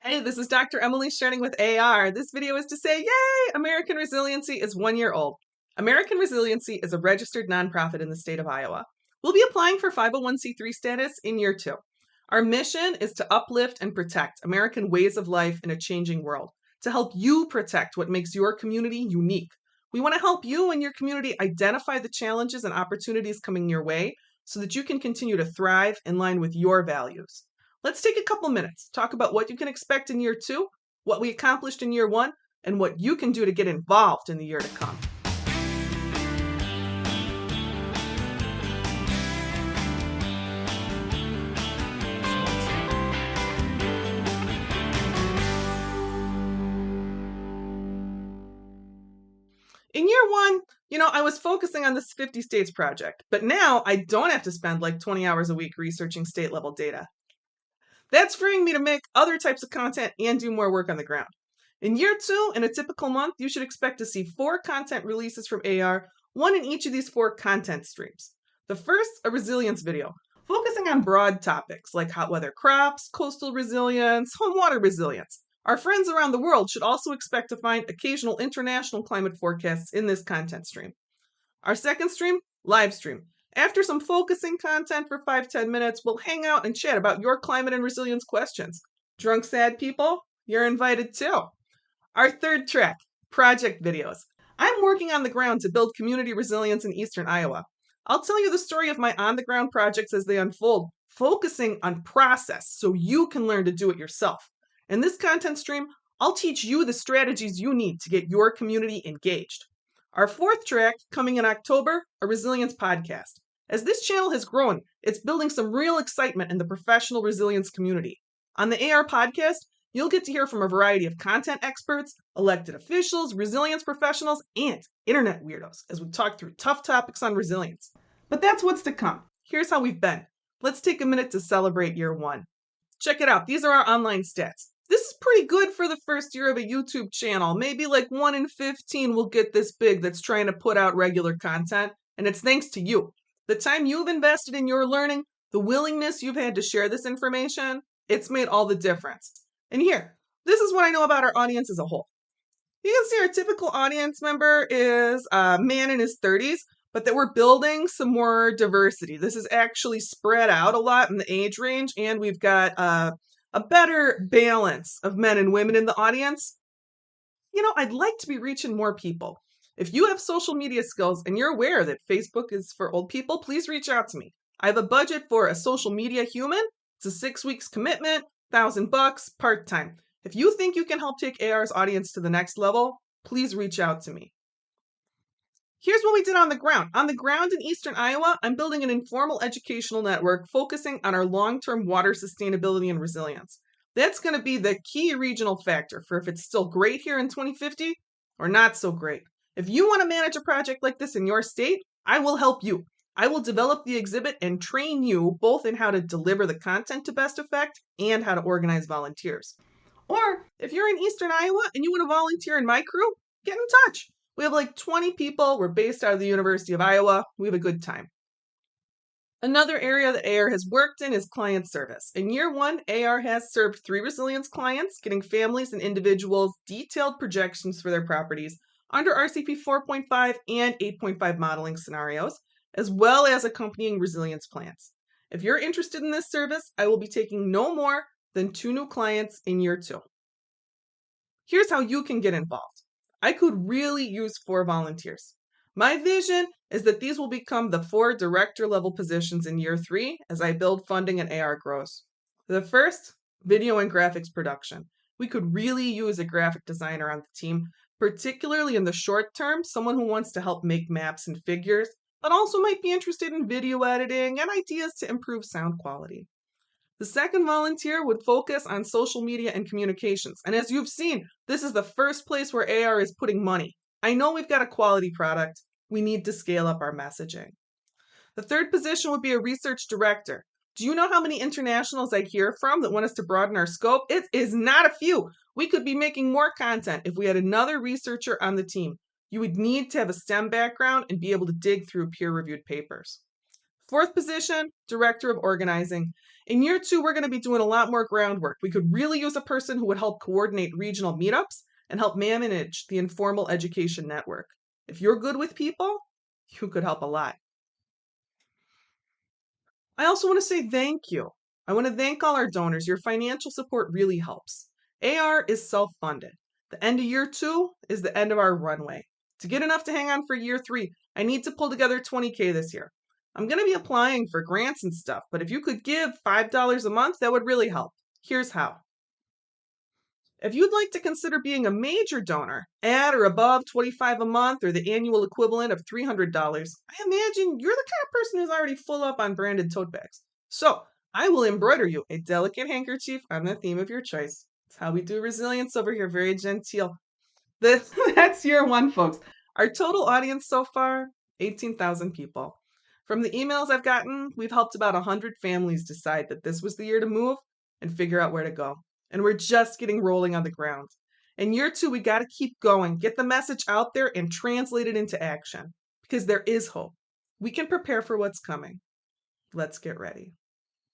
Hey, this is Dr. Emily sharing with AR. This video is to say, yay, American Resiliency is 1 year old. American Resiliency is a registered nonprofit in the state of Iowa. We'll be applying for 501c3 status in year 2. Our mission is to uplift and protect American ways of life in a changing world, to help you protect what makes your community unique. We want to help you and your community identify the challenges and opportunities coming your way so that you can continue to thrive in line with your values. Let's take a couple minutes, talk about what you can expect in year 2, what we accomplished in year 1, and what you can do to get involved in the year to come. In year 1, I was focusing on this 50 states project, but now I don't have to spend like 20 hours a week researching state level data. That's freeing me to make other types of content and do more work on the ground. In year 2, in a typical month, you should expect to see 4 content releases from AR, one in each of these 4 content streams. The first, a resilience video, focusing on broad topics like hot weather crops, coastal resilience, home water resilience. Our friends around the world should also expect to find occasional international climate forecasts in this content stream. Our second stream, live stream. After some focusing content for 5-10 minutes, we'll hang out and chat about your climate and resilience questions. Drunk sad people, you're invited too. Our third track, project videos. I'm working on the ground to build community resilience in eastern Iowa. I'll tell you the story of my on-the-ground projects as they unfold, focusing on process so you can learn to do it yourself. In this content stream, I'll teach you the strategies you need to get your community engaged. Our fourth track, coming in October, a resilience podcast. As this channel has grown, it's building some real excitement in the professional resilience community. On the AR podcast, you'll get to hear from a variety of content experts, elected officials, resilience professionals, and internet weirdos as we talk through tough topics on resilience. But that's what's to come. Here's how we've been. Let's take a minute to celebrate year 1. Check it out. These are our online stats. This is pretty good for the first year of a YouTube channel. Maybe like 1 in 15 will get this big that's trying to put out regular content, and it's thanks to you. The time you've invested in your learning, the willingness you've had to share this information, it's made all the difference. And here, this is what I know about our audience as a whole. You can see our typical audience member is a man in his 30s, but that we're building some more diversity. This is actually spread out a lot in the age range, and we've got a better balance of men and women in the audience. I'd like to be reaching more people. If you have social media skills and you're aware that Facebook is for old people, please reach out to me. I have a budget for a social media human. It's a 6 weeks commitment, $1,000, part-time. If you think you can help take AR's audience to the next level, please reach out to me. Here's what we did on the ground. On the ground in eastern Iowa, I'm building an informal educational network focusing on our long-term water sustainability and resilience. That's going to be the key regional factor for if it's still great here in 2050 or not so great. If you want to manage a project like this in your state, I will help you. I will develop the exhibit and train you both in how to deliver the content to best effect and how to organize volunteers. Or if you're in eastern Iowa and you want to volunteer in my crew, get in touch. We have like 20 people. We're based out of the University of Iowa. We have a good time. Another area that AR has worked in is client service. In year 1, AR has served 3 resilience clients, getting families and individuals detailed projections for their properties under RCP 4.5 and 8.5 modeling scenarios, as well as accompanying resilience plans. If you're interested in this service, I will be taking no more than 2 new clients in year 2. Here's how you can get involved. I could really use 4 volunteers. My vision is that these will become the 4 director level positions in year 3 as I build funding and AR grows. The first, video and graphics production. We could really use a graphic designer on the team, particularly in the short term, someone who wants to help make maps and figures, but also might be interested in video editing and ideas to improve sound quality. The second volunteer would focus on social media and communications. And as you've seen, this is the first place where AR is putting money. I know we've got a quality product. We need to scale up our messaging. The third position would be a research director. Do you know how many internationals I hear from that want us to broaden our scope? It is not a few. We could be making more content if we had another researcher on the team. You would need to have a STEM background and be able to dig through peer-reviewed papers. Fourth position, director of organizing. In year 2, we're going to be doing a lot more groundwork. We could really use a person who would help coordinate regional meetups and help manage the informal education network. If you're good with people, you could help a lot. I also want to say thank you. I want to thank all our donors. Your financial support really helps. AR is self funded. The end of year 2 is the end of our runway. To get enough to hang on for year 3, I need to pull together 20K this year. I'm going to be applying for grants and stuff, but if you could give $5 a month, that would really help. Here's how. If you'd like to consider being a major donor, at or above $25 a month or the annual equivalent of $300, I imagine you're the kind of person who's already full up on branded tote bags. So I will embroider you a delicate handkerchief on the theme of your choice. That's how we do resilience over here, very genteel. That's year 1, folks. Our total audience so far, 18,000 people. From the emails I've gotten, we've helped about 100 families decide that this was the year to move and figure out where to go. And we're just getting rolling on the ground. In year 2, we got to keep going, get the message out there and translate it into action because there is hope. We can prepare for what's coming. Let's get ready.